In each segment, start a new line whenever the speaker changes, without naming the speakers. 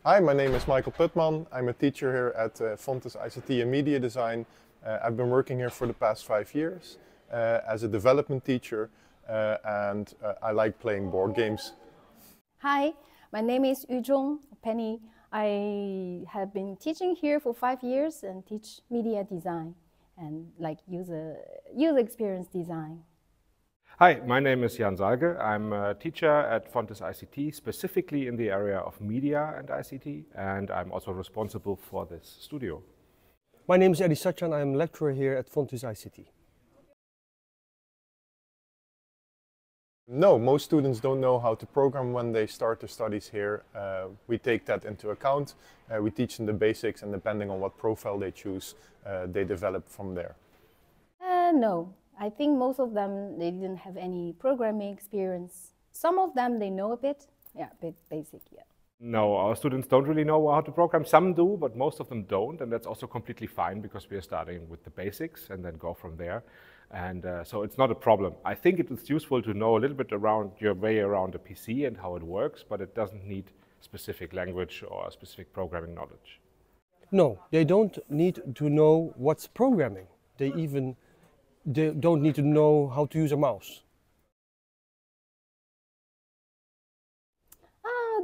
Hi, my name is Maikel Putman. I'm a teacher here at Fontys ICT and Media Design. I've been working here for the past 5 years as a development teacher and I like playing board games.
Hi, my name is Yuzhong, Penny. I have been teaching here for 5 years and teach media design and like user experience design.
Hi, my name is Jan Salge. I'm a teacher at Fontys ICT, specifically in the area of media and ICT, and I'm also responsible for this studio.
My name is Erdinç. I'm a lecturer here at Fontys ICT.
No, most students don't know how to program when they start their studies here. We take that into account. We teach them the basics, and depending on what profile they choose, they develop from there.
No. I think most of them, they didn't have any programming experience. Some of them, they know a bit. Yeah, a bit basic, yeah.
No, our students don't really know how to program. Some do, but most of them don't. And that's also completely fine because we are starting with the basics and then go from there. And so it's not a problem. I think it is useful to know a little bit around your way around a PC and how it works, but it doesn't need specific language or specific programming knowledge.
No, they don't need to know what's programming. They don't need to know how to use a mouse.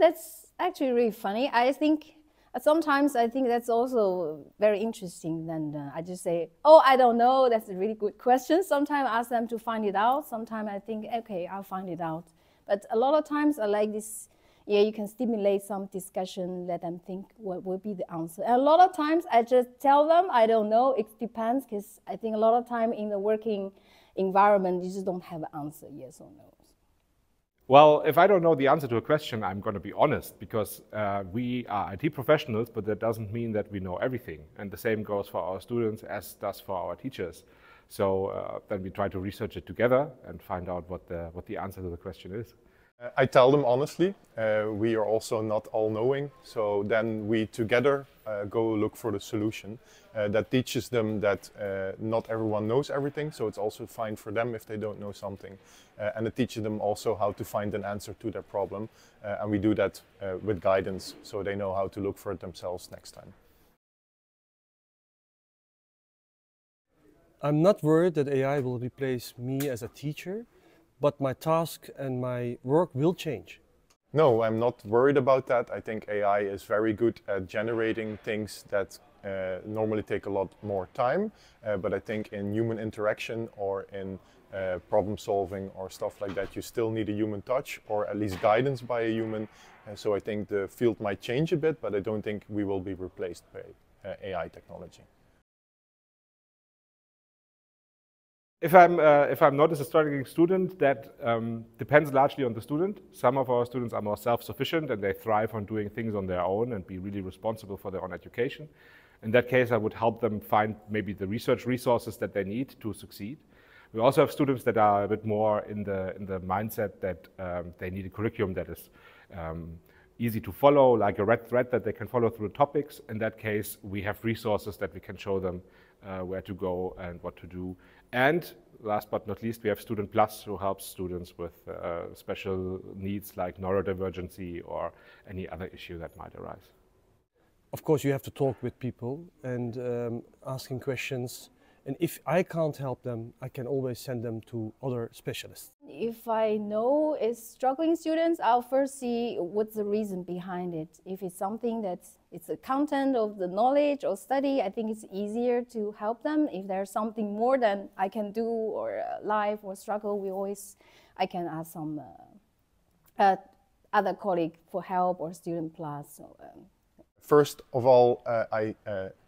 That's actually really funny. I think sometimes I think that's also very interesting. Then I just say, oh, I don't know. That's a really good question. Sometimes I ask them to find it out. Sometimes I think, okay, I'll find it out. But a lot of times I like this. Yeah, you can stimulate some discussion, let them think what will be the answer. And a lot of times I just tell them, I don't know, it depends, because I think a lot of time in the working environment, you just don't have an answer, yes or no.
Well, if I don't know the answer to a question, I'm going to be honest, because we are IT professionals, but that doesn't mean that we know everything. And the same goes for our students as does for our teachers. So then we try to research it together and find out what the answer to the question is.
I tell them honestly, we are also not all-knowing, so then we together go look for the solution. That teaches them that not everyone knows everything, so it's also fine for them if they don't know something. And it teaches them also how to find an answer to their problem, and we do that with guidance, so they know how to look for it themselves next time.
I'm not worried that AI will replace me as a teacher, but my task and my work will change.
No, I'm not worried about that. I think AI is very good at generating things that normally take a lot more time. But I think in human interaction or in problem solving or stuff like that, you still need a human touch or at least guidance by a human. So I think the field might change a bit, but I don't think we will be replaced by AI technology.
If I'm not a struggling student, that depends largely on the student. Some of our students are more self-sufficient and they thrive on doing things on their own and be really responsible for their own education. In that case, I would help them find maybe the research resources that they need to succeed. We also have students that are a bit more in the mindset that they need a curriculum that is easy to follow, like a red thread that they can follow through topics. In that case, we have resources that we can show them where to go and what to do. And last but not least, we have Student Plus, who helps students with special needs like neurodivergency or any other issue that might arise.
Of course, you have to talk with people and asking questions. And if I can't help them, I can always send them to other specialists.
If I know it's struggling students, I'll first see what's the reason behind it. If it's something it's the content of the knowledge or study, I think it's easier to help them. If there's something more than I can do or life or struggle, I can ask some other colleague for help or Student Plus. So,
First of all, I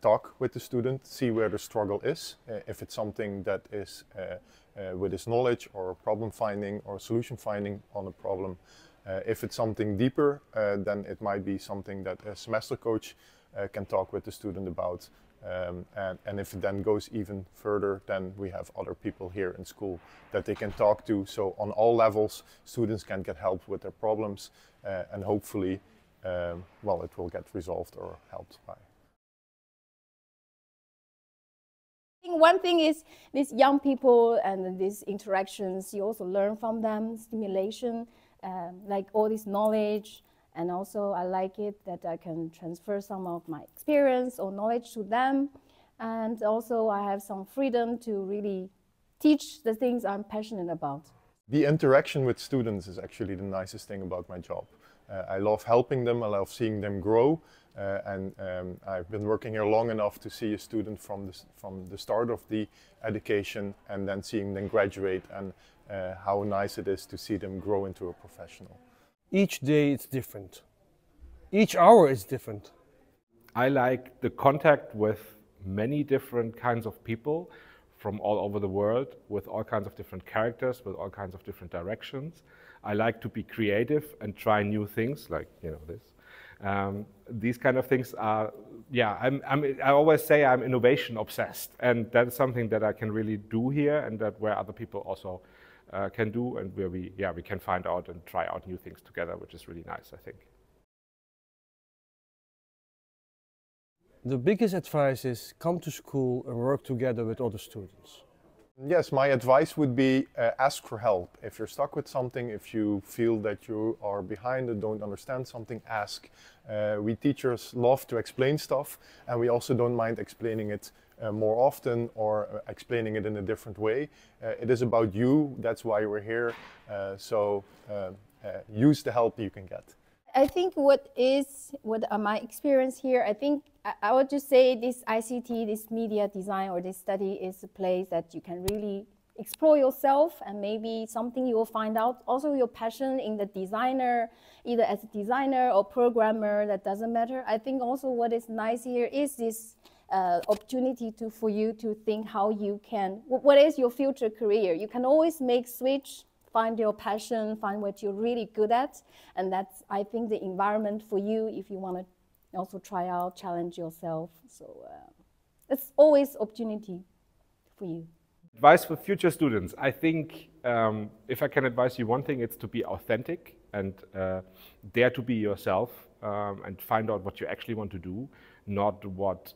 talk with the student, see where the struggle is. If it's something that is with his knowledge or problem finding or solution finding on a problem. If it's something deeper, then it might be something that a semester coach can talk with the student about. And if it then goes even further, then we have other people here in school that they can talk to. So on all levels, students can get help with their problems and hopefully well, it will get resolved or helped by.
I think one thing is these young people and these interactions, you also learn from them, stimulation, like all this knowledge, And also I like it that I can transfer some of my experience or knowledge to them. And also I have some freedom to really teach the things I'm passionate about.
The interaction with students is actually the nicest thing about my job. I love helping them, I love seeing them grow, and I've been working here long enough to see a student from the start of the education and then seeing them graduate, and how nice it is to see them grow into a professional.
Each day it's different. Each hour is different.
I like the contact with many different kinds of people from all over the world, with all kinds of different characters, with all kinds of different directions. I like to be creative and try new things, like this. These kind of things are, I always say I'm innovation obsessed, and that is something that I can really do here, and that where other people also can do, and where we can find out and try out new things together, which is really nice, I think.
The biggest advice is come to school and work together with other students.
Yes, my advice would be ask for help. If you're stuck with something, if you feel that you are behind and don't understand something, ask. We teachers love to explain stuff, and we also don't mind explaining it more often or explaining it in a different way. It is about you, that's why we're here, so use the help you can get.
I think what my experience here, I think I would just say this ICT, this media design or this study is a place that you can really explore yourself, and maybe something you will find out also your passion in the designer, either as a designer or programmer, that doesn't matter. I think also what is nice here is this opportunity for you to think how you can, what is your future career? You can always make switch, find your passion, find what you're really good at, and that's, I think, the environment for you if you want to also try out, challenge yourself. So it's always opportunity for you.
Advice for future students. I think if I can advise you one thing, it's to be authentic and dare to be yourself and find out what you actually want to do, not what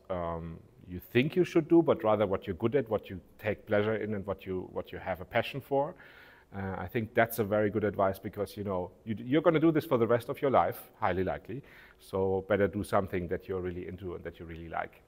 you think you should do, but rather what you're good at, what you take pleasure in, and what you have a passion for. I think that's a very good advice, because you're going to do this for the rest of your life, highly likely. So better do something that you're really into and that you really like.